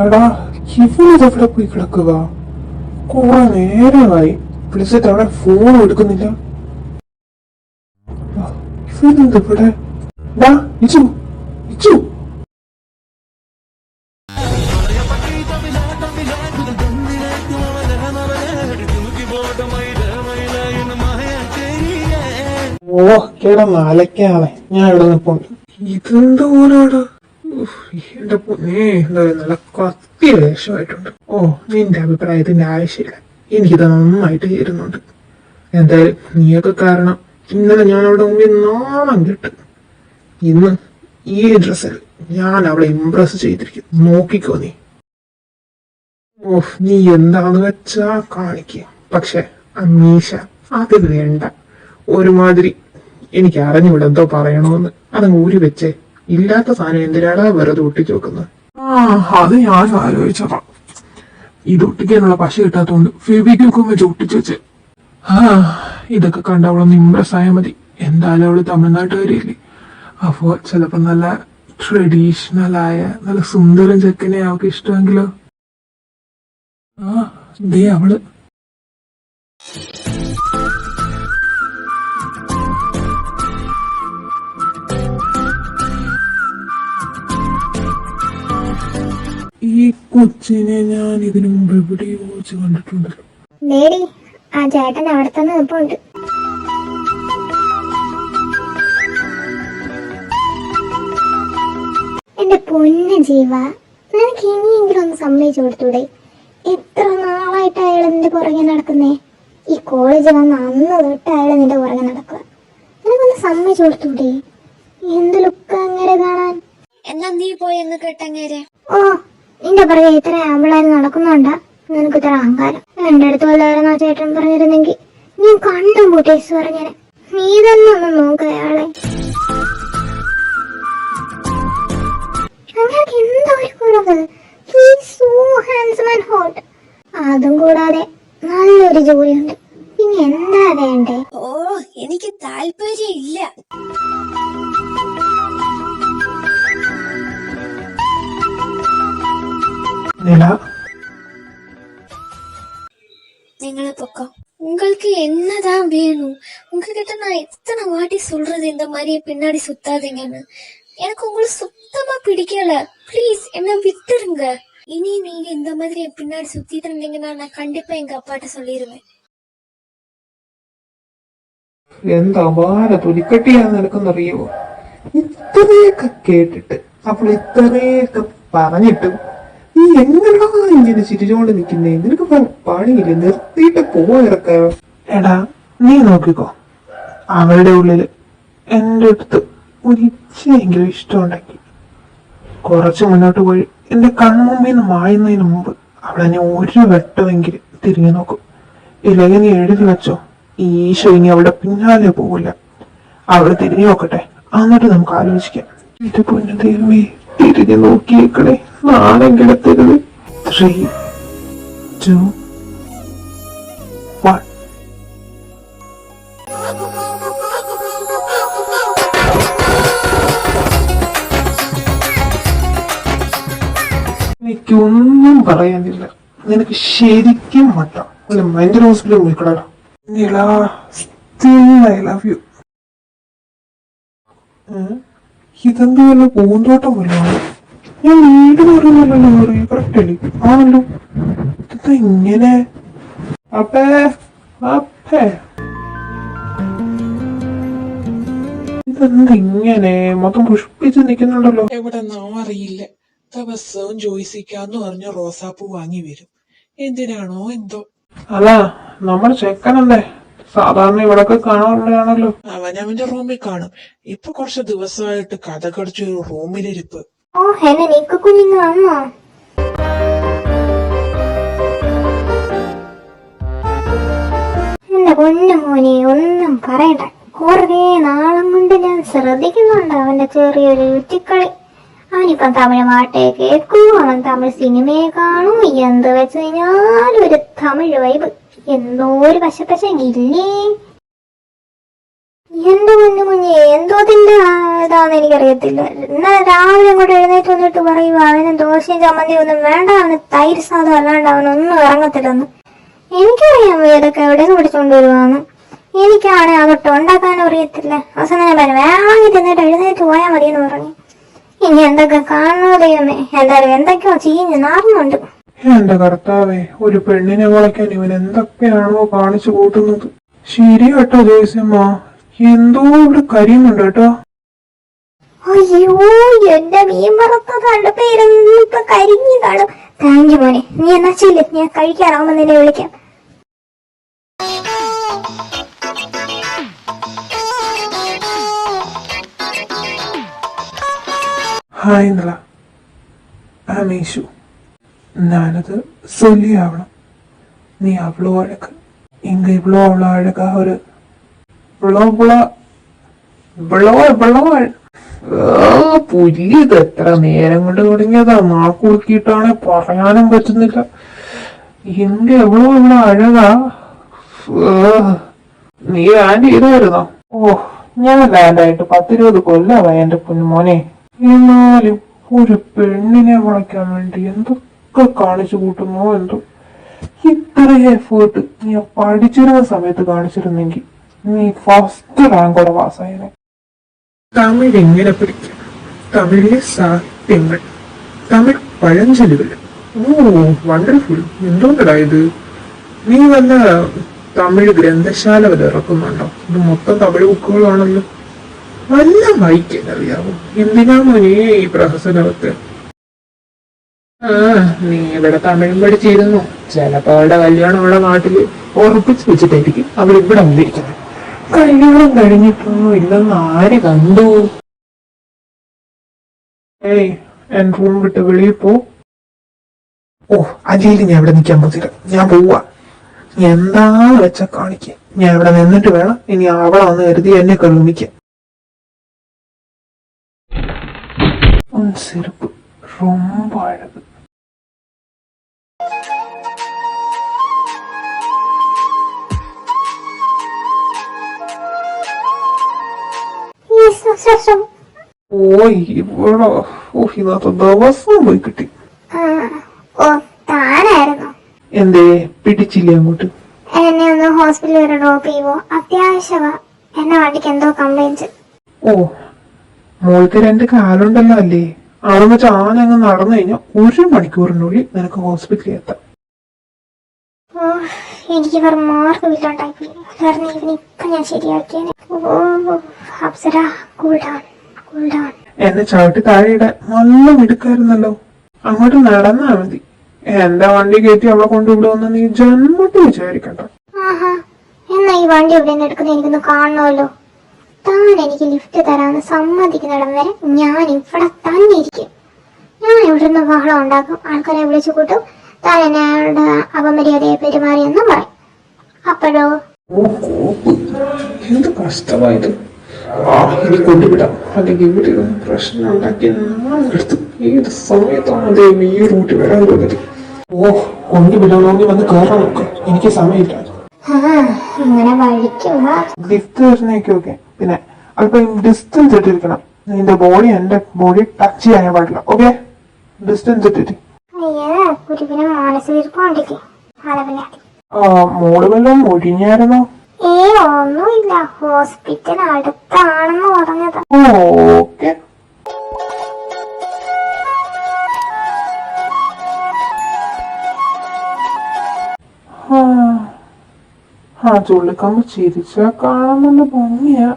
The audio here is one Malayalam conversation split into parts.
എടാ ഇവനെവിടെ പോയി കിടക്കുക? കുറെ നേരമായി വിളിച്ചിട്ട് അവിടെ ഫോൺ എടുക്കുന്നില്ല. ഇവനെന്ത് ഇവിടെ? ഡാ ഇച്ചു ഇച്ചു ഓ കിടന്ന് അലക്കാതെ ഞാൻ ഇവിടെ നിൽപ്പുണ്ട്. ഇതെന്താ ഓനാടാ? എന്റെ പൊന്നേ, എന്തായാലും നല്ല കത്തി വേഷമായിട്ടുണ്ട്. ഓ, നിന്റെ അഭിപ്രായത്തിന്റെ ആവശ്യമില്ല, എനിക്കിത് നന്നായിട്ട് ചേരുന്നുണ്ട്. എന്തായാലും നീയൊക്കെ കാരണം ഇന്നലെ ഞാൻ അവിടെ മുമ്പിൽ നാണം കിട്ട്. ഇന്ന് ഈ ഡ്രസ്സിൽ ഞാൻ അവളെ ഇംപ്രസ് ചെയ്തിരിക്കും, നോക്കിക്കോ നീ. ഓ, നീ എന്താന്ന് വെച്ചാ കാണിക്കുക, പക്ഷെ അമീഷ അത് വേണ്ട. ഒരുമാതിരി എനിക്ക് അറിഞ്ഞൂടെ എന്തോ പറയണോന്ന്. അതങ്ങ് ഊരി വെച്ചേ. ഇല്ലാത്ത സാധനം എന്തിനാടാ വെറുതെ ഒട്ടിച്ചു വെക്കുന്നത്? അത് ഞാൻ ആലോചിച്ചതാ. ഇത് ഒട്ടിക്കാനുള്ള പശ കിട്ടാത്തോണ്ട് ഫെവിക്വിക്കും വെച്ച് ഒട്ടിച്ചു വെച്ച്. ഇതൊക്കെ കണ്ട അവളൊന്ന് ഇംപ്രസ് ആയാൽ മതി. എന്തായാലും അവള് തമിഴ്നാട്ടുകാരിയല്ലേ, അപ്പോ ചിലപ്പോ നല്ല ട്രഡീഷണൽ ആയ നല്ല സുന്ദരൻ ചെക്കനെ അവൾക്ക് ഇഷ്ടമെങ്കിലോ. ദേ അവള്. ഈ കൊച്ചിനെ ഞാൻ ഇതിനു മുമ്പ് എവിടെയോ വെച്ച് കണ്ടിട്ടുണ്ടല്ലോ. ആ ചേട്ടൻ അവിടെ തന്നെ നിൽപ്പുണ്ട്. എന്റെ പൊന്നു ജീവ, നിനക്ക് ഇനിയെങ്കിലും ഒന്ന് സമ്മതിച്ചു കൊടുത്തൂടെ? എത്ര നാളായിട്ട് അയാൾ നിന്റെ പുറകെ നടക്കുന്നേ? ഈ കോളേജ് വന്ന് അന്ന് തൊട്ട് അയാൾ നിന്റെ പുറകെ നടക്കുക. നിനക്കൊന്ന് സമ്മതിച്ചു കൊടുത്തൂടെ? എന്ത് ലുക്ക് അങ്ങനെ കാണാൻ. എന്നാ നീ പോയി എന്ന് കേട്ടങ്ങേരെ. ഓ, നിന്റെ പുറകെ ഇത്ര ആമ്പിളാര് നടക്കുന്നുണ്ടാ നിനക്ക് ഇത്ര അഹങ്കാരം? എന്റെ അടുത്ത് വല്ലവരെന്നാ ചേട്ടൻ പറഞ്ഞിരുന്നെങ്കിൽ നീ കണ്ടും കൂട്ടേസ് പറഞ്ഞേനെ. നീ തന്നെ ഒന്ന് നോക്കുക അയാളെ. അങ്ങനെയൊക്കെ എന്തോ ഒരു കുറവ്. So handsome and hot. അതും കൂടാതെ നല്ലൊരു ജോലിയുണ്ട്. പിന്നെ എന്താ വേണ്ടേ? ഓ, എനിക്ക് താല്പര്യം ഇല്ല. நீங்களே பக்கம் உங்களுக்கு என்னதான் வேணும்? உங்ககிட்ட நான் எத்தனை வாட்டி சொல்றது இந்த மாதிரி பின்னாடி சுத்தாதீங்கன்னு. எனக்கு உங்களை சுத்தமா பிடிக்கல. ப்ளீஸ் என்ன விட்டுருங்க. இனி நீங்க இந்த மாதிரி என் பின்னாடி சுத்திட்டு இருந்தீங்கன்னா நான் கண்டிப்பா எங்க அப்பாட்ட சொல்லிடுவேன். എന്താ വാര തൊലിക്കട്ടിയാന്ന് നിനക്കൊന്നറിയോ? ഇത്രയൊക്കെ കേട്ടിട്ട് അപ്പോൾ ഇത്രയൊക്കെ പറഞ്ഞിട്ട് നീ എങ്ങനെയാ ഇങ്ങനെ ചിരിച്ചോണ്ട് നിൽക്കുന്നേ? നിനക്ക് പണിയില്ലേ? നിർത്തിയിട്ട് പോയിറക്ക. എടാ നീ നോക്കിക്കോ, അവളുടെ ഉള്ളില് എന്റെ അടുത്ത് ഒരിച്ചെങ്കിലും ഇഷ്ടമുണ്ടെങ്കിൽ കുറച്ച് മുന്നോട്ട് പോയി എന്റെ കൺമുമ്പിൽ നിന്ന് മായുന്നതിന് മുമ്പ് അവളെന്നെ ഒരു വെട്ടമെങ്കിലും തിരിഞ്ഞു നോക്കും. ഇല്ലെങ്കിൽ നീ എഴുതി വെച്ചോ, ഈശോ ഇനി അവളുടെ പിന്നാലെ പോകില്ല. അവള് തിരിഞ്ഞു നോക്കട്ടെ, എന്നിട്ട് നമുക്ക് ആലോചിക്കാം. ഇത് പൊന്നു ദൈവമേ, തിരിഞ്ഞു നോക്കിയേക്കണേ, നാളെ കിടത്തരുത്. 3, 2, 1. എനിക്കൊന്നും പറയാനില്ല. നിനക്ക് ശരിക്കും മട്ടം. അല്ല, മെന്റൽ ഹോസ്പിറ്റലിൽ പോയിക്കളാ. I love you. ഇതെന്താ വല്ല പൂന്തോട്ടം വല്ലതാണ്? ഞാൻ വീട് പറയുന്നല്ലോ, കറക്റ്റ് അല്ലേ? ആണല്ലോ. ഇതെന്താ ഇങ്ങനെ? അപ്പേ അപ്പേ ഇതെന്താ ഇങ്ങനെ മൊത്തം പുഷ്പിച്ച് നിൽക്കുന്നുണ്ടല്ലോ? എവിടെന്നോ അറിയില്ല. ദിവസവും ജോയിസിക്കാന്ന് പറഞ്ഞ റോസാപ്പൂ വാങ്ങി വരും. എന്തിനാണോ എന്തോ. അതാ നമ്മുടെ ചെക്കനല്ലേ, സാധാരണ ഇവിടൊക്കെ കാണാറുള്ളതാണല്ലോ. അവനവന്റെ റൂമിൽ കാണും. ഇപ്പൊ കുറച്ച് ദിവസമായിട്ട് കഥ കടിച്ചൊരു റൂമിലിരിപ്പ്. ഓ, എന്നെ നീക്ക കുഞ്ഞിങ് വന്നോ? എന്റെ പൊന്നു മോനെ, ഒന്നും പറയണ്ട. കുറേ നാളം കൊണ്ട് ഞാൻ ശ്രദ്ധിക്കുന്നുണ്ട് അവന്റെ ചെറിയൊരു യുറ്റിക്കളി. അവനിപ്പം തമിഴ് പാട്ടേ കേൾക്കൂ, അവൻ തമിഴ് സിനിമയെ കാണൂ. എന്ത് വെച്ച് കഴിഞ്ഞാലും ഒരു തമിഴ് വൈബ്. എന്തോ ഒരു പശപ്പശ ഇല്ലേ? എന്റെ കുഞ്ഞെ എന്തോതിന്റെ ഇതാന്ന് എനിക്കറിയത്തില്ല. ഇന്നലെ രാവിലെ അങ്ങോട്ട് എഴുന്നേറ്റ് വന്നിട്ട് പറയുക അവന് ദോശയും ചമ്മന്തിയും ഒന്നും വേണ്ട, അവന് തൈര് സാധനം അല്ലാണ്ട് അവനൊന്നും ഇറങ്ങത്തില്ലെന്ന്. എനിക്കറിയാം ഇതൊക്കെ എവിടെ നിന്ന് പിടിച്ചോണ്ട് വരുവാന്ന്. എനിക്കാണെ അതൊട്ട് ഉണ്ടാക്കാനും അറിയത്തില്ല. അവസാനം ഞാൻ പറഞ്ഞു വേണമെങ്കിൽ തിന്നിട്ട് എഴുന്നേറ്റ് പോയാൽ മതിയെന്ന് പറഞ്ഞു. ഇനി എന്തൊക്കെ കാണണോ ദൈവമേ, എന്തായാലും എന്തൊക്കെയോ ചീഞ്ഞ് നാറുന്നുണ്ട്. എന്റെ കർത്താവേ, ഒരു പെണ്ണിനെ വളയ്ക്കാൻ ഇവൻ എന്തൊക്കെയാണോ കാണിച്ചു കൂട്ടുന്നത്. ശരി കേട്ടോ ജോയ്സമ്മ, എന്തോ ഇവിടെ കരിയുന്നുണ്ട് കേട്ടോ. അയ്യോ എന്റെ മീൻ വറുത്തതാണ്ട് പേരൊന്നും ഇപ്പൊ കരിഞ്ഞു കാണും. താങ്ക് യു മോനെ, നീ എന്നാ ചെല്ല്, ഞാൻ കഴിക്കാറാവുമ്പോ നിന്നെ വിളിക്കാം. ഹായ് നില, ആമീഷു. ഞാനത് சொல்லியாகணும். நீ அவ்வளோ அழகு, இங்க இவ்வளோ அவ்வளோ அழகா ஒரு പുല്ലിത് എത്ര നേരം കൊണ്ട് തുടങ്ങിയതാ. നാക്കുളുക്കിയിട്ടാണ് പറയാനും പറ്റുന്നില്ല. ഇങ്ക എവ്വളോ ഇവിടെ അഴകാ. നീ ലാൻഡ് ചെയ്തായിരുന്നോ? ഓ, ഞാൻ ലാൻഡായിട്ട് 10-20 കൊല്ലമായി എന്റെ പൊന്നുമോനെ. എന്നാലും ഒരു പെണ്ണിനെ വളയ്ക്കാൻ വേണ്ടി എന്തൊക്കെ കാണിച്ചു കൂട്ടുന്നോ എന്തോ. ഇത്ര എഫേർട്ട് നീ പഠിച്ചിരുന്ന സമയത്ത് കാണിച്ചിരുന്നെങ്കിൽ നീ ഫസ്റ്റ് റാങ്കോടെ പാസ്സായനെ. തമിഴ് എങ്ങനെ പഠിക്കാം? തമിഴിലെ സാഹിത്യങ്ങൾ, തമിഴ് പഴഞ്ചൊല്ലുകൾ. ഓ വണ്ടർഫുൾ. എന്തുകൊണ്ടടാ ഇത്? നീ വല്ല തമിഴ് ഗ്രന്ഥശാല വല്ല ഇറക്കുന്നുണ്ടോ? ഇത് മൊത്തം തമിഴ് ബുക്കുകളാണല്ലോ. വല്ല വായിക്കാൻ അറിയാവോ? എന്തിനാണോ നീ ഈ പ്രഹസനമൊക്കെ? നീ ഇവിടെ തമിഴും പഠിച്ചിരുന്നു. ചിലപ്പോ അവളുടെ കല്യാണം അവളുടെ നാട്ടില് ഉറപ്പിച്ചു വെച്ചിട്ടായിരിക്കും അവൾ ഇവിടെ വന്നിരിക്കുന്നത്. കല്യാണം കഴിഞ്ഞിട്ടൊന്നും ഇല്ലെന്ന് ആര് കണ്ടു? ഏയ്, എൻ റൂം വിട്ട് വെളിയിൽ പോ. ഓ, അല്ലെങ്കിൽ ഞാൻ ഇവിടെ നിൽക്കാൻ പറ്റില്ല. ഞാൻ പോവാ. എന്താ വെച്ച കാണിക്ക. ഞാൻ ഇവിടെ നിന്നിട്ട് വേണം ഇനി അവളെ വന്ന് കരുതി എന്നെ കരുമിക്കാൻ. ചെരുപ്പ് ரொம்ப അഴക്. ഓ ഇവിടെ ഇന്നത്തെ ദിവസം പോയി കിട്ടി. ഓ താനായിരുന്നു. എന്തേ പിടിച്ചില്ലേ അങ്ങോട്ട്? എന്നെ ഒന്ന് ഹോസ്പിറ്റലിൽ വരെ ഡ്രോപ്പ് ചെയ്യുവോ? അത്യാവശ്യമാ. എന്റെ വണ്ടിക്ക് എന്തോ കംപ്ലൈന്റ്. ഓ, മോൾക്ക് 2 കാലുണ്ടല്ലോ അല്ലേ? അവിടെ വെച്ച് ആനങ്ങ് നടന്നു കഴിഞ്ഞാൽ 1 മണിക്കൂറിനുള്ളിൽ നിനക്ക് ഹോസ്പിറ്റലിൽ എത്താം. ഓ എനിക്ക് വേറെ മാർഗമില്ലാണ്ടായി. കാരണം ഇവനിപ്പൊ ഞാൻ ശരിയാക്കിയത്. ഓ Apsara, cool down, cool down. എന്നെ ചവിട്ടി താഴെയിടാൻ നല്ല മിടുക്കായിരുന്നല്ലോ. അങ്ങോട്ട് നടന്നാ മതി. എന്റെ വണ്ടി കയറ്റി അവളെ കൊണ്ടുവിടുമെന്ന് നീ ജന്മത്തിൽ വിചാരിക്കണ്ട. ആഹാ, എന്നാ ഈ വണ്ടി എവിടെ നിന്ന് എടുക്കുന്നത് എനിക്കൊന്ന് കാണണമല്ലോ. താൻ എനിക്ക് ലിഫ്റ്റ് തരാന്ന് സമ്മതിക്കുന്നിടം വരെ ഞാൻ ഇവിടെ തന്നെ ഇരിക്കും. ഞാൻ ഇവിടെ നിന്ന് ബഹളം ഉണ്ടാക്കും, ആൾക്കാരെ വിളിച്ചു കൂട്ടും. താൻ എന്നെ അയാളുടെ അപമര്യാദയെ പെരുമാറിയെന്നും പറയും. അപ്പോഴോ? ഓ കോപ്പ്, എന്ത് കഷ്ടമായത്. ഇനി കൊണ്ടുവിടാം, അല്ലെങ്കിൽ ഇവിടെ ഇരുന്ന് പ്രശ്നം ഉണ്ടാക്കി നാളെടുത്തു. ഏത് സമയത്താണ് ദേവി ഈ റൂട്ടിൽ വരാൻ തോന്നിയത്? ഓ, കൊണ്ടുവിടണമെങ്കിൽ വന്ന് കയറാൻ നോക്ക്. എനിക്ക് സമയമില്ല. അങ്ങനെ വഴിക്കുക. ലിഫ്റ്റ് വരുന്നേക്കൊക്കെ പിന്നെ അല്പം ഡിസ്റ്റൻസ് ഇട്ടിരിക്കണം. നിന്റെ ബോഡി എന്റെ ബോഡി ടച്ച് ചെയ്യാനേ പാടില്ല. ഓക്കെ, ഡിസ്റ്റൻസ് ഇട്ടിട്ട്. അയ്യേ, ഗുരുവിന് മാനസികർക്കൊണ്ടിരിക്കും. മോള് വല്ലതും ഒഴിഞ്ഞായിരുന്നോ? ഒന്നുമില്ല, ഹോസ്പിറ്റൽ അടുത്താണെന്ന് പറഞ്ഞത്. ഓക്കെ. ചുള്ളിക്കമ്പ് ചിരിച്ചാ കാണാൻ നല്ല ഭംഗിയാ.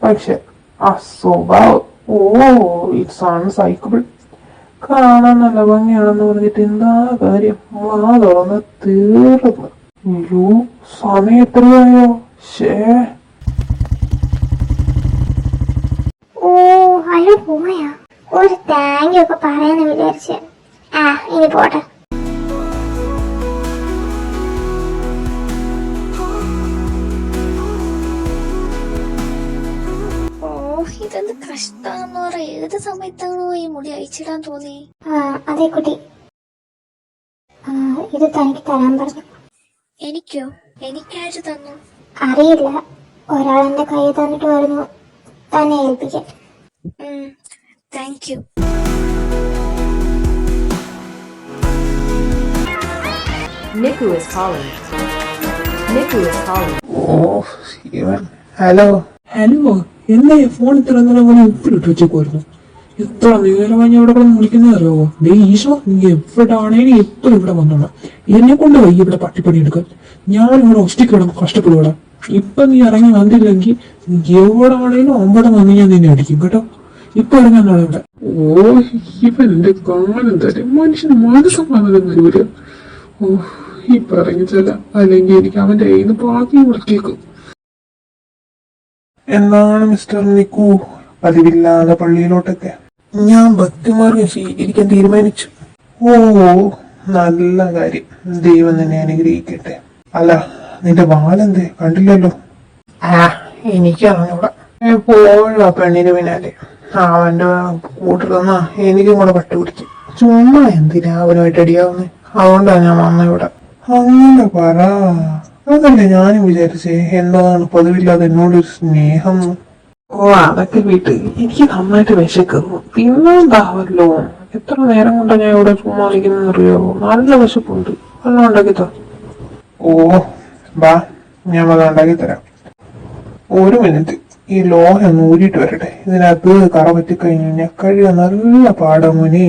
പക്ഷെ ആ സ്വഭാവം, ഇറ്റ്സ് അൺസൈക്കബിൾ. കാണാൻ നല്ല ഭംഗിയാണെന്ന് പറഞ്ഞിട്ട് എന്താ കാര്യം? വാ തുറന്ന് തീർന്നു. അയ്യോ, സമയം എത്രയായോ? അയാൾ പോയാ? ഒരു താങ്ക് യു ഒക്കെ പറയാന്ന് വിചാരിച്ച. ഇനി പോട്ടെ. ഇതെന്ത് കഷ്ടാന്ന് പറയാ. ഏത് സമയത്താണോ ഈ മുടി അയച്ചിടാൻ തോന്നി? അതെ കുട്ടി, ഇത് തനിക്ക് തരാൻ പറഞ്ഞു. എനിക്കോ? എനിക്കാര് തന്നു? അറിയില്ല, ഒരാളെന്റെ കൈ തന്നിട്ട് പറഞ്ഞു തന്നെ ഏൽപ്പിക്കാൻ. Thank you. Niku is calling. Niku is calling. ഓ ശിവൻ. ഹലോ. ഹലോ, എന്താ ഫോൺ ഇത്ര നേരം പോലെ ഉപ്പിലിട്ട് വെച്ചേക്കുമായിരുന്നു? എത്ര നേരമായി ഞാൻ ഇവിടെ കിടന്ന് വിളിക്കുന്നത് അറിയാവോ? ദേ ഈശോ, നീ എവിടാണേലും എപ്പോഴും ഇവിടെ വന്നോളാം. എന്നെ കൊണ്ട് വയ്യ ഇവിടെ പട്ടിപ്പണി എടുക്കാൻ. ഞാൻ ഇവിടെ ഒറ്റയ്ക്ക് കിടന്ന് കഷ്ടപ്പെടുവാടാ. ഇപ്പൊ നീ ഇറങ്ങി വന്നില്ലെങ്കിൽ എവിടാണേലും അമ്പടം വന്ന് ഞാൻ നിന്നെ അടിക്കും കേട്ടോ. ഇപ്പൊ ഇറങ്ങാനാണ് ഇവിടെ. ഓ ഇവന്റെ കാലം തരും മനുഷ്യന് മനസ്സമാധാനം വരൂല. ഓ ഈ പറഞ്ഞില്ല, അല്ലെങ്കിൽ എനിക്ക് അവന്റെ കയ്യിൽ നിന്ന് ബാക്കി മുടക്കിയേക്കും. എന്താണ് മിസ്റ്റർ നിക്കു പതിവില്ലാതെ പള്ളിയിലോട്ടൊക്കെ? ഞാൻ ഭക്തിമാർഗം സ്വീകരിക്കാൻ തീരുമാനിച്ചു. ഓ നല്ല കാര്യം, ദൈവം നിന്നെ അനുഗ്രഹിക്കട്ടെ. അല്ല നിന്റെ വാലെന്തേ കണ്ടില്ലല്ലോ? ആ എനിക്കറിഞ്ഞൂടാ. എപ്പോഴും ആ പെണ്ണിന് പിന്നാലെ അവന്റെ കൂട്ടിരുന്ന എനിക്കും കൂടെ പട്ടി പിടിക്കും. ചുമ്മാ എന്തിനാ അവനുമായിട്ട് അടിയാവുന്നേ? അതുകൊണ്ടാണ് ഞാൻ വന്ന ഇവിടെ. അങ്ങനെ പറ. അതല്ലേ ഞാനും വിചാരിച്ചേ എന്താണ് പതിവില്ലാതെ എന്നോടൊരു സ്നേഹം. ഓ അതൊക്കെ വീട്ട് എനിക്ക് നന്നായിട്ട് വിശക്കുന്നു. പിന്നെന്താവല്ലോ, എത്ര നേരം കൊണ്ടാ ഞാൻ ഇവിടെ ചുമ്മാ അറിയോ? നല്ല വിശപ്പുണ്ട്. വെള്ളം ഉണ്ടാക്കിത്തോ. ഓ ബാ, ഞാൻ അത് ഉണ്ടാക്കി തരാം. ഒരു മിനിറ്റ്, ഈ ലോഹം ഊരിയിട്ട് വരട്ടെ. ഇതിനകത്ത് കറ പറ്റിക്കഴിഞ്ഞു കഴുകാൻ നല്ല പാടമുനി.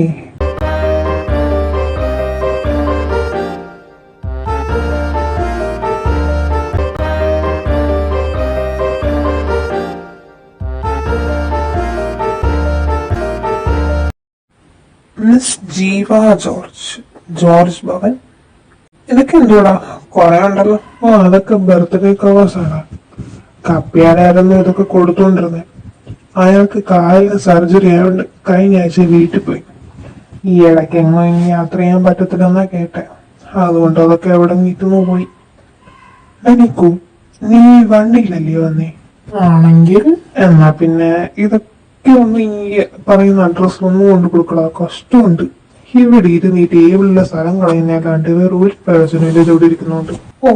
മിസ് ജീവ ജോർജ് ഭവൻ. ഇതൊക്കെ എന്തുവാടാ, കൊറേ ഉണ്ടല്ലോ. ഓ അതൊക്കെ ബർത്ത്ഡേ കവേഴ്സ് ആണ്. കപ്പ്യാരായിരുന്നു ഇതൊക്കെ കൊടുത്തോണ്ടിരുന്നത്. അയാൾക്ക് കാലിന് സർജറി ആയതുകൊണ്ട് കഴിഞ്ഞ ആഴ്ച വീട്ടിൽ പോയി. ഈ ഇടയ്ക്ക് എങ്ങോ ഇനി യാത്ര ചെയ്യാൻ പറ്റത്തില്ലെന്നാ കേട്ടെ. അതുകൊണ്ട് അതൊക്കെ എവിടെ നീട്ടുന്നു പോയി. എനിക്കു നീ വണ്ടിയിലല്ലേ വന്നേ? ആണെങ്കിൽ എന്നാ പിന്നെ ഇതൊക്കെ ഒന്ന് ഈ പറയുന്ന അഡ്രസ് ഒന്നും കൊണ്ട് കൊടുക്കടാ. കഷ്ടമുണ്ട്. ഇവിടെ ഇരുന്ന് ഈ ടേബിളിലെ സ്ഥലം കളയുന്നല്ലാണ്ട് വേറെ ഒരു പ്രയോജനമില്ല ഇവിടെ ഇരിക്കുന്നുണ്ട്. ഓ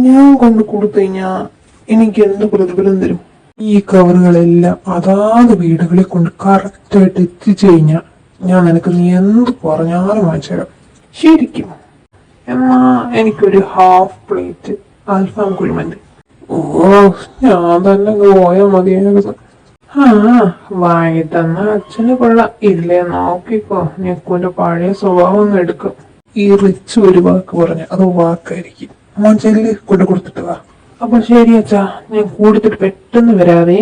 ഞാൻ കൊണ്ട് കൊടുത്തു കഴിഞ്ഞാ എനിക്ക് എന്ത് പ്രതിഫലം തരും? ഈ കവറുകളെല്ലാം അതാത് വീടുകളിൽ കൊണ്ട് കറക്റ്റായിട്ട് എത്തിച്ചു കഴിഞ്ഞാ ഞാൻ നിനക്ക് നീ എന്ത് പറഞ്ഞാലും വാങ്ങിച്ചു തരാം. ശരിക്കും എന്നാ എനിക്കൊരു ഹാഫ് പ്ലേറ്റ് അൽഫാം കുഴിമന്തി. ഓ ഞാൻ തന്നെ പോയാൽ മതിയായിരുന്നു. ആ വാങ്ങി തന്ന അച്ഛന് കൊള്ളാം. ഇല്ലേ നോക്കിക്കോ, നിക്കുന്റെ പഴയ സ്വഭാവം ഒന്ന് എടുക്കും. ഈ റിച്ച് ഒരു വാക്ക് പറഞ്ഞ അത് വാക്കായിരിക്കും. മോൻ ചെല്ലി കൊണ്ട് കൊടുത്തിട്ട് വാ. അപ്പൊ ശരി അച്ഛാ, ഞാൻ കൊടുത്തിട്ട് പെട്ടെന്ന് വരാവേ.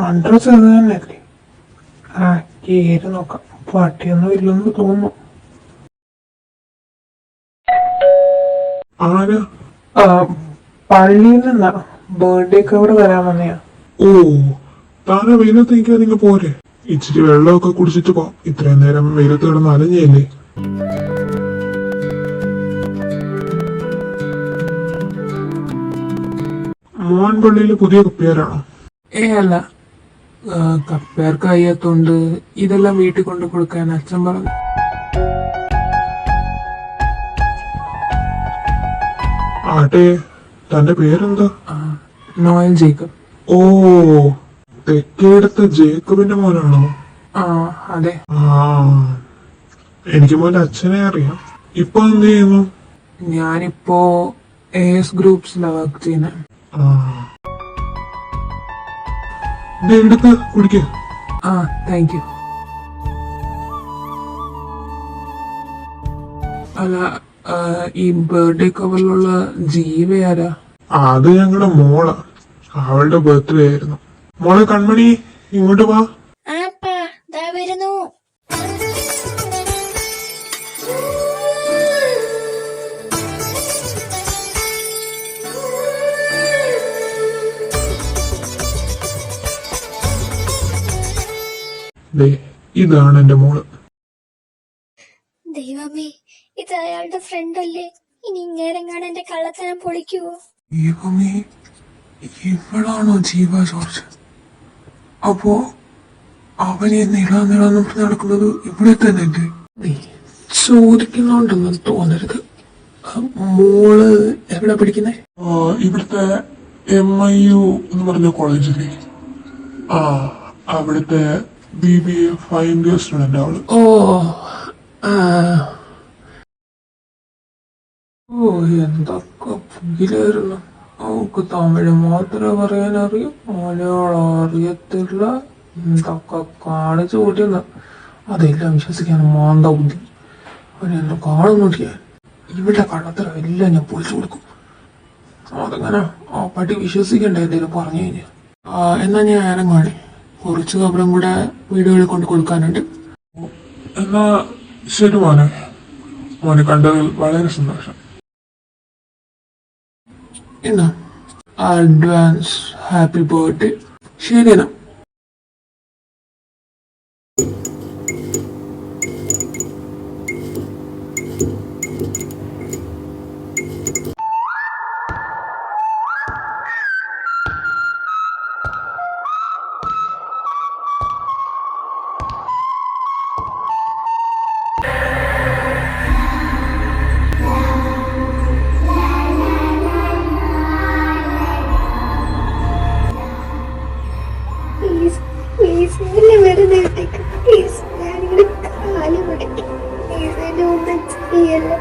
അഡ്രസ് അത് തന്നെയല്ലേ? ആ കേറി നോക്കാം. പട്ടിയൊന്നും ഇല്ലെന്ന് തോന്നുന്നു. ആരാ? പള്ളിയിൽ നിന്നാ ബർത്ത്ഡേ കവർ തരാൻ വന്നെയാ. ഓ താനെ വെയിലത്ത് നിൽക്കാതെ നിങ്ങൾ പോരെ. ഇച്ചിരി വെള്ളമൊക്കെ കുടിച്ചിട്ട് പോ. ഇത്രയും നേരം വെയിലത്ത് കിടന്ന് അലഞ്ഞല്ലേ. മോൻ പള്ളിയില് പുതിയ കപ്പിയാരാണോ? അല്ല, കപ്പേർക്ക് കഴിയാത്തോണ്ട് ഇതെല്ലാം വീട്ടിൽ കൊണ്ട് കൊടുക്കാൻ അച്ഛൻ പറഞ്ഞു. ആട്ടെ, തന്റെ പേരെന്താ? Noel Jacob. ഓ തെക്കേടത്തെ ജേക്കബിന്റെ മോനാണോ? ആ അതെ. ആ എനിക്ക് മോന്റെ അച്ഛനെ അറിയാം. ഇപ്പൊ എന്ത് ചെയ്യുന്നു? ഞാനിപ്പോ AS ഗ്രൂപ്പ്സിലാ വർക്ക് ചെയ്യുന്നത്. ആ എടുത്ത് കുടിക്ക. ആ താങ്ക് യു. അല്ല, ഈ ബർത്ത്ഡേ കവറിലുള്ള ജീവയാരാ? അത് ഞങ്ങളുടെ മോളാ. അവളുടെ ബർത്ത്ഡേ ആയിരുന്നു. മോളെ കൺമണി ഇങ്ങോട്ട് വാ. ആപ്പാ ദാ വരുന്നു. ദേ ഇതാണ് എന്റെ മോള്. ദൈവമേ, ഇത് അയാളുടെ ഫ്രണ്ട് അല്ലേ? ഇനി ഇങ്ങേരെങ്ങാണ് എന്റെ കള്ളത്തനം പൊളിക്കുവോ? ദൈവമേ, ഇവളാണോ ജീവ ജോർജ്? അപ്പോ അവനെ നീളാന്ന് പറഞ്ഞ് നടക്കുന്നത് ഇവിടെ തന്നെ അല്ലേ? നീ ചോദിക്കുന്നുണ്ടെന്ന് തോന്നരുത്. മോള് എവിടെ പഠിക്കുന്നേ? ഇവിടുത്തെ MIU എന്ന് പറഞ്ഞ കോളേജിലെ അവിടുത്തെ BBA ഫൈനൽ ഇയർ സ്റ്റുഡന്റ് അവള്. ആ. എന്തൊക്കെ പുകിലായിരുന്നു. അവൾക്ക് തമിഴ് മാത്രമേ പറയാൻ അറിയൂ, മലയാളം അറിയത്തില്ല. എന്തൊക്കെ കാണിച്ചു കൂട്ടിയെന്ന്. അതെല്ലാം വിശ്വസിക്കാൻ മാന്ത ബുദ്ധി. അവനെന്നെ കാണുന്നുണ്ട് ഞാൻ. ഇവിടെ കള്ളത്തരം എല്ലാം ഞാൻ പൊളിച്ചു കൊടുക്കും. അതങ്ങനെ ആ പട്ടി വിശ്വസിക്കണ്ടേ എന്തെങ്കിലും പറഞ്ഞു കഴിഞ്ഞാൽ. എന്നാ ഞാൻ ഇറങ്ങുവാണേ. കുറച്ച് കബറും കൂടെ വീടുകളിൽ കൊണ്ട് കൊടുക്കാനുണ്ട്. എന്നാ ശരി മോനെ. മോനെ കണ്ടതിൽ വളരെ സന്തോഷം. എന്നാ അഡ്വാൻസ് ഹാപ്പി ബർത്ത്ഡേ. ശരി എന്നാ. പ്ലീസ് എന്നെ വെറുതെ വിട്ടേക്ക്. പ്ലീസ് ഞാനിവിടെ കാല് പിടിക്കും. പ്ലീസ് എന്നെ ഒന്നും ചെയ്യല്ല.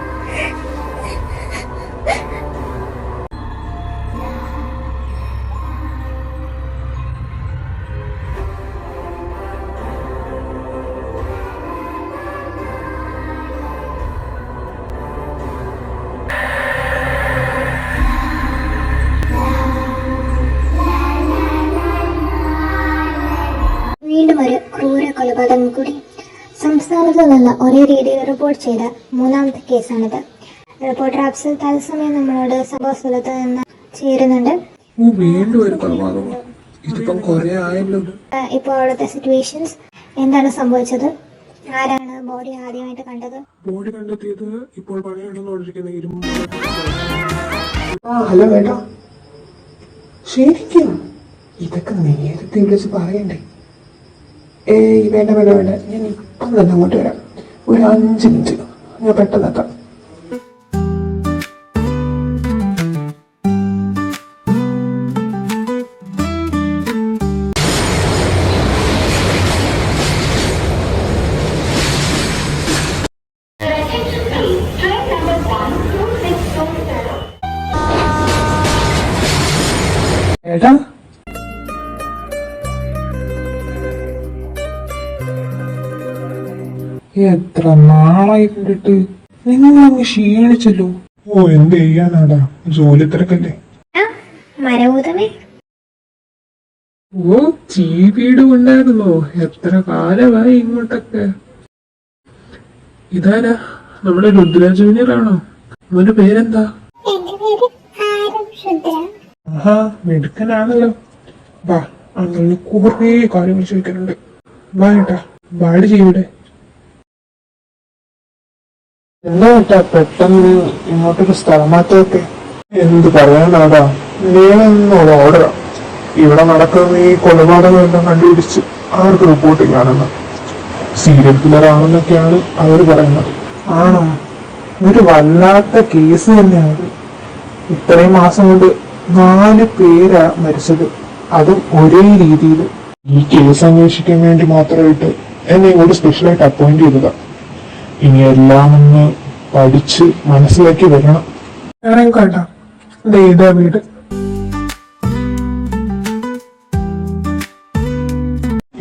വീണ്ടും ഒരു ക്രൂര കൊലപാതകം കൂടി. സംസ്ഥാനത്ത് നിന്ന് ഒരേ രീതിയിൽ റിപ്പോർട്ട് ചെയ്ത മൂന്നാമത്തെ കേസാണിത്. റിപ്പോർട്ടർ അഫ്സൽ തത്സമയം നമ്മളോട് സംഭവ സ്ഥലത്ത് നിന്ന് ചേരുന്നുണ്ട്. വീണ്ടും ഒരു കൊലപാതകം. ഇതിപ്പം കുറെ ആയല്ലോ. ഇപ്പോൾ അവിടുത്തെ സിറ്റുവേഷൻസ്, എന്താണ് സംഭവിച്ചത്, ആരാണ് ബോഡി ആദ്യമായിട്ട് കണ്ടത്? ബോഡി കണ്ടെത്തിയത് ഇപ്പോൾ പണിയുണ്ടെന്നോണ്ടിരിക്കുന്ന ഇരുമ്പ്. ഹലോ വേണ്ട, ശരിക്കും ഇതൊക്കെ നേരത്തെ വിളിച്ച് പറയണ്ടേ? വേണ്ട വേണ്ട വേണ്ട, ഞാൻ ഇപ്പം തന്നെ അങ്ങോട്ട് വരാം. ഒരു 5 മിനിറ്റ് ഞാൻ പെട്ടെന്ന് എത്താം. ഏട്ടാ, എത്ര നാളായി കണ്ടിട്ട്. നിങ്ങളങ്ങ് ക്ഷീണിച്ചല്ലോ. എന്ത് ചെയ്യാനാടാ, ജോലി തിരക്കല്ലേ. മരഭൂതമേ, ചീവീട് ഉണ്ടായിരുന്നോ? എത്ര കാലമായി ഇങ്ങോട്ടൊക്കെ. ഇതാരാ? നമ്മുടെ രുദ്ര ജൂനിയർ ആണോ? അവന്റെ പേരെന്താ? എന്റെ പേര് ആരം രുദ്ര. മിടുക്കനാണല്ലോ. വാ, അങ്ങനെ കുറേ കാര്യങ്ങൾ ചോദിക്കാനുണ്ട്. വാ ഏട്ടാ, വാട് ചെയ്യൂടെ. എന്താ ഏട്ടാ പെട്ടെന്ന് ഇങ്ങോട്ടൊരു സ്ഥലമാറ്റമൊക്കെ? എന്ത് പറയാനാടാ, നീളെന്നുള്ള ഓർഡറാ. ഇവിടെ നടക്കുന്ന ഈ കൊലപാതകമെല്ലാം കണ്ടുപിടിച്ച് ആർക്ക് റിപ്പോർട്ട് ചെയ്യാനെന്ന്. സീരിയൽ കില്ലർ ആണെന്നൊക്കെയാണ് അവർ പറയുന്നത്. ആണോ? ഒരു വല്ലാത്ത കേസ് തന്നെയാണ്. ഇത്രയും മാസം കൊണ്ട് 4 പേരാ മരിച്ചത്, അതും ഒരേ രീതിയിൽ. ഈ കേസ് അന്വേഷിക്കാൻ വേണ്ടി മാത്രമായിട്ട് എന്നെ ഇങ്ങോട്ട് സ്പെഷ്യലായിട്ട് അപ്പോയിന്റ് ചെയ്തതാ. ഇനി എല്ലാം ഒന്ന് പഠിച്ച് മനസ്സിലാക്കി വരണം. ഇറങ്ങിക്കോട്ട. ഇതാ വീട്.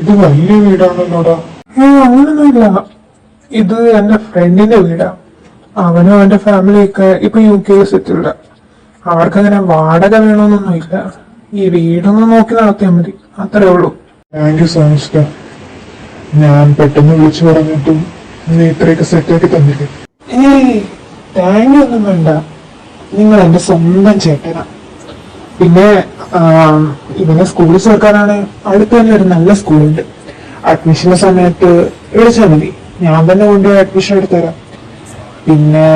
ഇത് വലിയ വീടാണല്ലോടാ. അങ്ങനൊന്നുമില്ല, ഇത് എന്റെ ഫ്രണ്ടിന്റെ വീടാ. അവനും അവന്റെ ഫാമിലിയൊക്കെ ഇപ്പൊ UK സെറ്റിൽഡ്. അവർക്കങ്ങനെ വാടക വേണമെന്നൊന്നുമില്ല. ഈ വീടൊന്ന് നോക്കി നടത്തിയാൽ മതി, അത്രേ ഉള്ളൂ. Thank you so much. ഞാൻ പെട്ടെന്ന് വിളിച്ചു പറഞ്ഞിട്ടും നീ ഇത്രയൊക്കെ സെറ്റാക്കി തന്നില്ലേ. താങ്ക് യു ഒന്നും വേണ്ട, നിങ്ങൾ എന്റെ സ്വന്തം ചേട്ടനാ. പിന്നെ ഇവനെ സ്കൂളിൽ ചേർക്കാനാണ് അടുത്ത് തന്നെ ഒരു നല്ല സ്കൂളുണ്ട്. അഡ്മിഷന്റെ സമയത്ത് വിളിച്ചാൽ മതി, ഞാൻ തന്നെ കൊണ്ടുപോയി അഡ്മിഷൻ എടുത്തുതരാം. പിന്നെ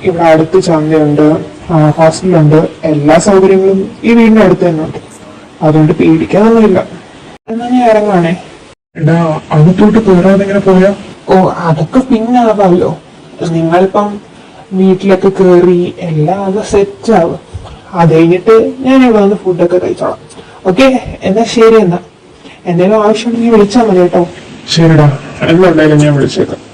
ഇവിടെ അടുത്ത് ചന്തയുണ്ട്, ഹോസ്റ്റലുണ്ട്, എല്ലാ സൗകര്യങ്ങളും ഈ വീടിന്റെ അടുത്ത് തന്നെ ഉണ്ട്. അതുകൊണ്ട് പേടിക്കാനൊന്നുമില്ല. എന്നാ ഞാൻ ഇറങ്ങുവാണേ. എടാ, അകത്തോട്ട് കയറാതെ ഇങ്ങനെ പോയാ ഓ അതൊക്കെ പിന്നെ ആവാമല്ലോ. നിങ്ങളിപ്പം വീട്ടിലൊക്കെ കേറി എല്ലാം ഒന്ന് സെറ്റ് ആവും. അത് കഴിഞ്ഞിട്ട് ഞാൻ ഇവിടെ വന്ന് ഫുഡൊക്കെ കഴിച്ചോളാം. ഓക്കെ, എന്നാ ശരി. എന്നാ എന്തെങ്കിലും ആവശ്യമുണ്ടെങ്കിൽ വിളിച്ചാൽ മതി കേട്ടോ. ശരിടാ, എന്നുണ്ടായാലും ഞാൻ വിളിച്ചേക്കാം.